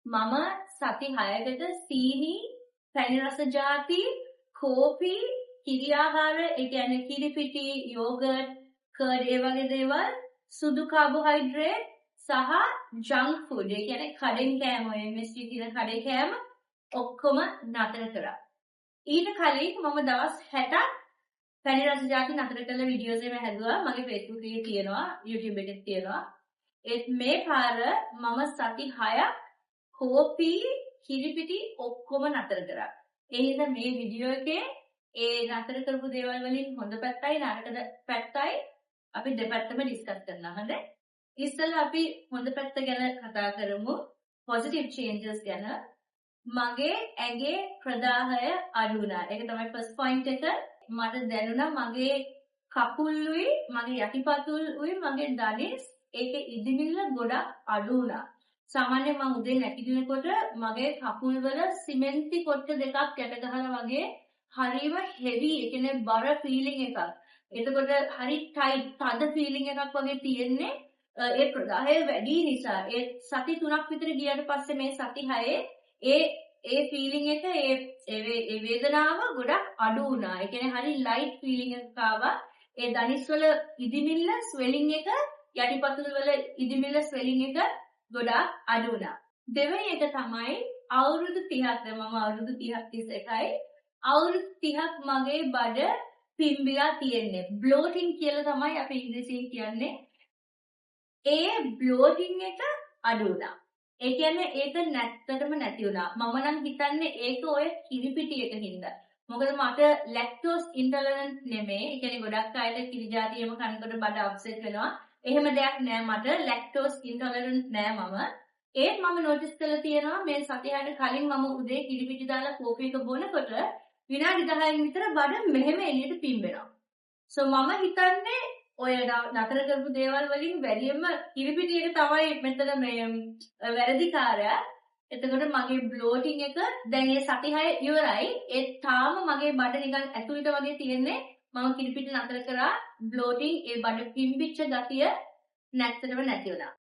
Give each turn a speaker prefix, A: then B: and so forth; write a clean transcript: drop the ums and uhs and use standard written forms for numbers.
A: මම සති 6කට සීනි, පැණි රස ಜಾති, කෝපි, කිරි ආහාර, ඒ කියන්නේ කිරි පිටි, යෝගර්ට්, කර්ඩ් ඒ වගේ දේවල්, සුදු කාබෝහයිඩ්‍රේට් සහ ජංක් ෆුඩ් ඒ කියන්නේ කඩෙන් කෑම ඔය MSG කියන කඩේ කෑම ඔක්කොම නතර කරා. ඊට කලින් මම දවස් 60ක් පැණි රස ಜಾති නතර කළ වීඩියෝස් එකම හැදුවා. මගේ Facebook එකේ තියෙනවා, YouTube එකේ තියෙනවා. ඒත් මේ පාර මම සති 6ක් කෝපි, කිරිපිටි ඔක්කොම නතර කරා. ඒ හින්දා මේ වීඩියෝ එකේ ඒ නතර කරපු දේවල් වලින් හොඳ පැත්තයි නරක පැත්තයි අපි දෙපැත්තම ඩිස්කස් කරනවා. හරිද? ඉස්සෙල්ලා අපි හොඳ පැත්ත ගැන කතා කරමු. පොසිටිව් චේන්ජස් ගැන. මගේ ඇඟේ ප්‍රදාහය අඩු වුණා. ඒක තමයි ෆස්ට් පොයින්ට් එක. මට දැනුණා මගේ කකුල්ුයි, මගේ යටිපතුල්ුයි, මගේ දණිස් ඒකේ ඉදිමිල්ල ගොඩක් අඩු වුණා. සාමාන්‍යයෙන් මම උදේ නැගිටිනකොට මගේ කකුල් වල සිමෙන්ති කොට්ට දෙකක් යට ගහලා වගේ හරිම හෙවි, ඒ කියන්නේ බර ෆීලිං එකක්. එතකොට හරි ටයිට් තද ෆීලිං එකක් වගේ තියෙන්නේ ඒ ප්‍රදාහය වැඩි නිසා. ඒ සති 3ක් විතර ගියාට පස්සේ මේ සති 6 ඒ ෆීලිං එක ඒ වේදනාව ගොඩක් අඩු වුණා. ඒ කියන්නේ හරි ලයිට් ෆීලිං එකක් ආවා. ඒ දණිස් වල ඉදිමිල්ල ස්වෙලිං එක, යටිපතුල් වල ඉදිමිල්ල ස්වෙලිං එක ගොඩක් අඩු වුණා. දෙවෙනි එක තමයි අවුරුදු 30ක් මම අවුරුදු 30ක් 31යි. අවුරුදු 30ක් මගේ බඩ පිම්බිලා තියෙන්නේ. බ්ලෝටින් කියලා තමයි අපි ඉංග්‍රීසියෙන් කියන්නේ. ඒ බ්ලෝටින් එක අඩු වුණා. ඒ කියන්නේ ඒක නැත්තටම නැති වුණා. මම නම් හිතන්නේ ඒක ඔය කිරිපිටි එක හින්දා. මොකද මට ලැක්ටෝස් ඉන්ටොලරන්ට් නෙමෙයි. ඒ කියන්නේ ගොඩක් අයට කිරි જાතියම කනකොට බඩ අප්සෙට් වෙනවා. එහෙම දෙයක් නෑ මට. ලැක්ටෝස් ඉන්ටොලරන්ට් නෑ මම. ඒත් මම නොටිස් කරලා තියෙනවා මේ සතියට කලින් මම උදේ කිරිපිටි දාලා කෝපි එක බොනකොට විනාඩි 10න් විතර බඩ මෙහෙම එළියට පිම්බෙනවා. සෝ මම හිතන්නේ ඔය නතර කරපු දේවල් වලින් වැඩියෙන්ම කිරිපිටි එක තමයි මෙතන මේ වැරදිකාරයා. එතකොට මගේ බ්ලෝටින් එක දැන් ඒ සති 6 ඉවරයි. ඒ තාම මගේ බඩ නිකන් ඇතුළට වගේ තියෙන්නේ. මම කිරිපිටි නතර කරා බ්ලෝටින් ඒ බඩ පිම්බිච්ච ගතිය නැත්තටම නැති වුණා.